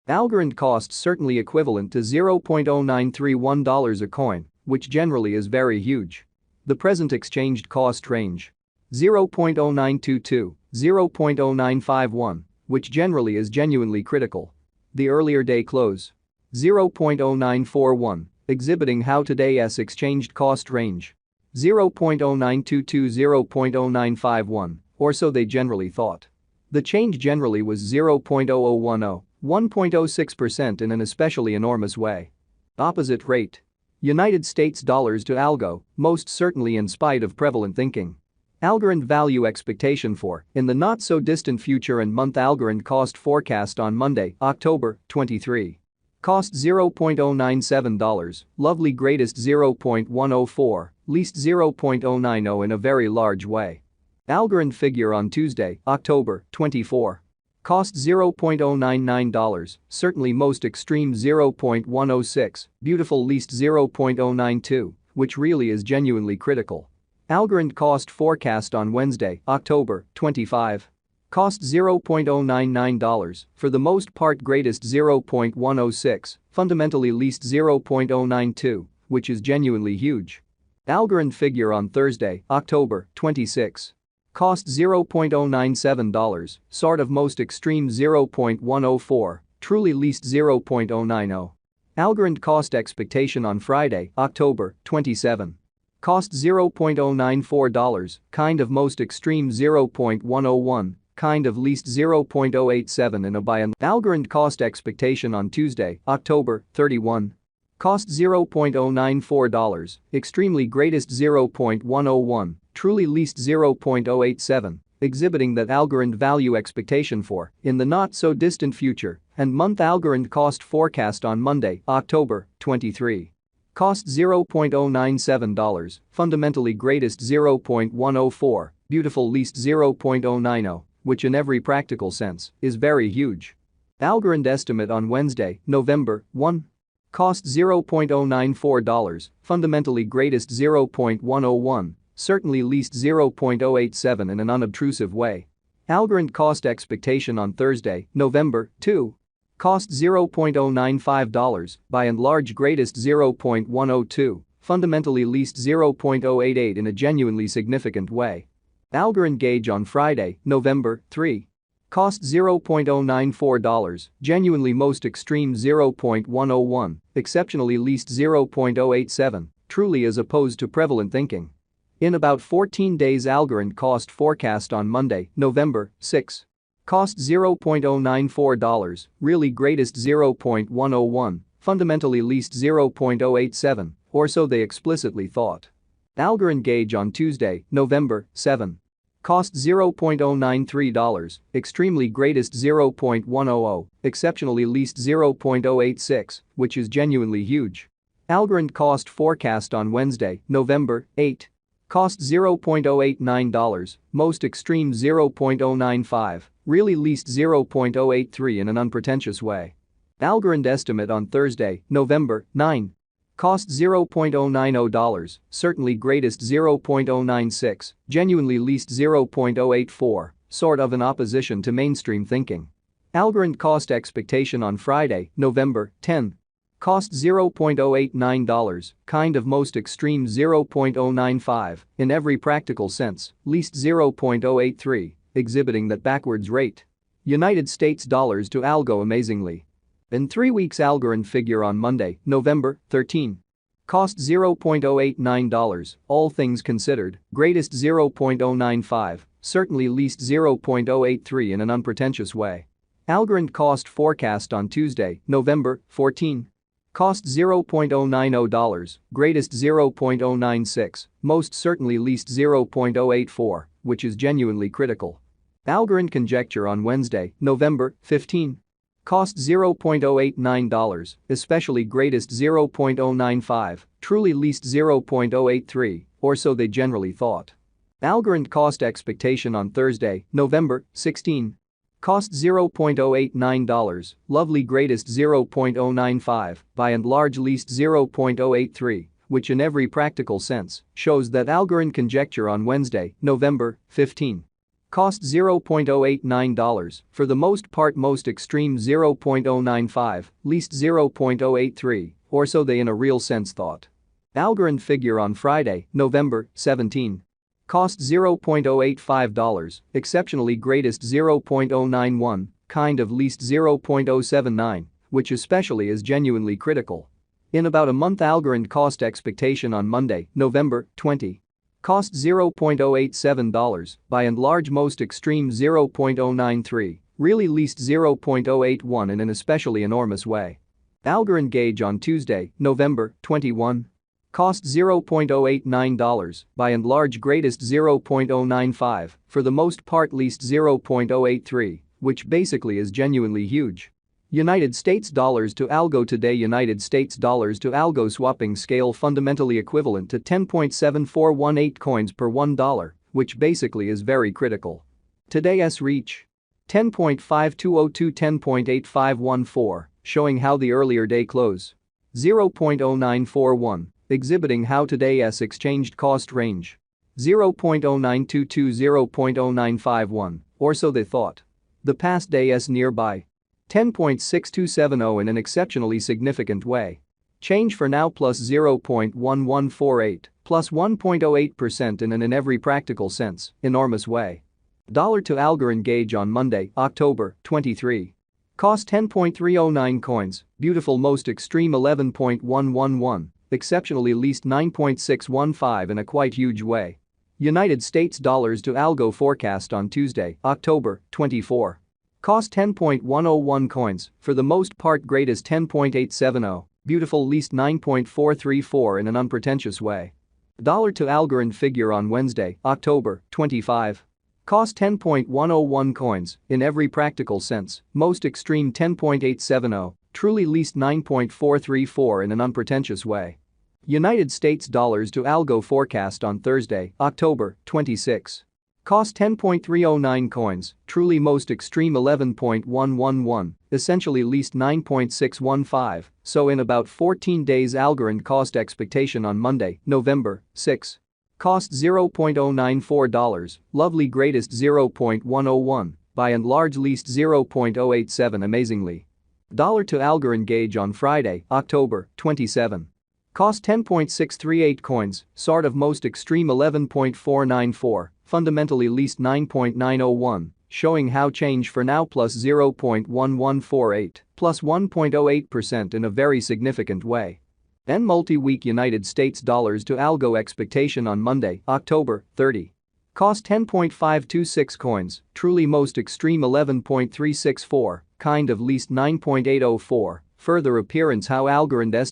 Algorand cost certainly equivalent to $0.0931 a coin, which generally is very huge. The present exchanged cost range. 0.0922, 0.0951, which generally is genuinely critical. The earlier day close. 0.0941, exhibiting how today's exchanged cost range. 0.0922, 0.0951, or so they generally thought. The change generally was 0.0010, 1.06% in an especially enormous way. Opposite rate. United States dollars to Algo, most certainly in spite of prevalent thinking. Algorand value expectation for, in the not-so-distant future and month Algorand cost forecast on Monday, October 23. Cost $0.097, lovely greatest 0.104, least 0.090 in a very large way. Algorand figure on Tuesday, October 24. Cost $0.099, certainly most extreme 0.106, beautiful least 0.092, which really is genuinely critical. Algorand cost forecast on Wednesday, October 25. Cost $0.099, for the most part greatest 0.106, fundamentally least 0.092, which is genuinely huge. Algorand figure on Thursday, October 26. Cost $0.097, sort of most extreme 0.104, truly least 0.090. Algorand cost expectation on Friday, October 27. Cost $0.094, kind of most extreme 0.101, kind of least 0.087 in a buy and Algorand cost expectation on Tuesday, October 31. Cost $0.094, extremely greatest 0.101, truly least 0.087, exhibiting that Algorand value expectation for, in the not-so-distant future, and month Algorand cost forecast on Monday, October 23. Cost $0.097, fundamentally greatest 0.104, beautiful least 0.090, which in every practical sense is very huge. Algorand estimate on Wednesday, November 1. Cost $0.094, fundamentally greatest 0.101, certainly least 0.087 in an unobtrusive way. Algorand cost expectation on Thursday, November 2. Cost $0.095, by and large greatest 0.102, fundamentally least 0.088 in a genuinely significant way. Algorand gauge on Friday, November 3. Cost $0.094, genuinely most extreme 0.101, exceptionally least 0.087, truly as opposed to prevalent thinking. In about 14 days Algorand cost forecast on Monday, November 6. Cost $0.094, really greatest 0.101, fundamentally least 0.087, or so they explicitly thought. Algorand gauge on Tuesday, November 7. Cost $0.093, extremely greatest 0.100, exceptionally least 0.086, which is genuinely huge. Algorand cost forecast on Wednesday, November 8. Cost $0.089, most extreme 0.095, really least 0.083 in an unpretentious way. Algorand estimate on Thursday, November 9. Cost $0.090, certainly greatest 0.096, genuinely least 0.084, sort of in opposition to mainstream thinking. Algorand cost expectation on Friday, November 10. Cost $0.089, kind of most extreme 0.095, in every practical sense, least 0.083, exhibiting that backwards rate. United States dollars to Algo amazingly. In 3 weeks Algorand figure on Monday, November 13. Cost $0.089, all things considered, greatest 0.095, certainly least 0.083 in an unpretentious way. Algorand cost forecast on Tuesday, November 14. Cost $0.090, greatest 0.096, most certainly least 0.084, which is genuinely critical. Algorand conjecture on Wednesday, November 15. Cost $0.089, especially greatest 0.095, truly least 0.083, or so they generally thought. Algorand cost expectation on Thursday, November 16. Cost $0.089, lovely greatest 0.095, by and large least 0.083, which in every practical sense shows that Algorand conjecture on Wednesday, November 15. Cost $0.089, for the most part most extreme $0.095, least $0.083, or so they in a real sense thought. Algorand figure on Friday, November 17. Cost $0.085, exceptionally greatest $0.091, kind of least $0.079, which especially is genuinely critical. In about a month Algorand cost expectation on Monday, November 20. Cost $0.087, by and large most extreme $0.093, really least $0.081 in an especially enormous way. Algorand gauge on Tuesday, November 21. Cost $0.089, by and large greatest $0.095, for the most part least $0.083, which basically is genuinely huge. United States dollars to Algo today. United States dollars to Algo swapping scale fundamentally equivalent to 10.7418 coins per $1, which basically is very critical. Today's reach 10.5202 10.8514, showing how the earlier day close 0.0941, exhibiting how today's exchanged cost range 0.0922 0.0951, or so they thought. The past day's nearby 10.6270 in an exceptionally significant way. Change for now plus 0.1148, plus 1.08% in an every practical sense, enormous way. Dollar to Algorand gauge on Monday, October 23. Cost 10.309 coins, beautiful most extreme 11.111, exceptionally least 9.615 in a quite huge way. United States dollars to Algo forecast on Tuesday, October 24. Cost 10.101 coins, for the most part greatest 10.870, beautiful least 9.434 in an unpretentious way. Dollar to Algorand figure on Wednesday, October 25. Cost 10.101 coins, in every practical sense, most extreme 10.870, truly least 9.434 in an unpretentious way. United States dollars to Algo forecast on Thursday, October 26. Cost 10.309 coins, truly most extreme 11.111, essentially least 9.615, so in about 14 days Algorand cost expectation on Monday, November 6. Cost $0.094, lovely greatest 0.101, by and large least 0.087 amazingly. Dollar to Algorand gauge on Friday, October 27. Cost 10.638 coins, sort of most extreme 11.494, fundamentally least 9.901, showing how change for now plus 0.1148, plus 1.08% in a very significant way. And multi-week United States dollars to Algo expectation on Monday, October 30. Cost 10.526 coins, truly most extreme 11.364, kind of least 9.804, further appearance how Algorand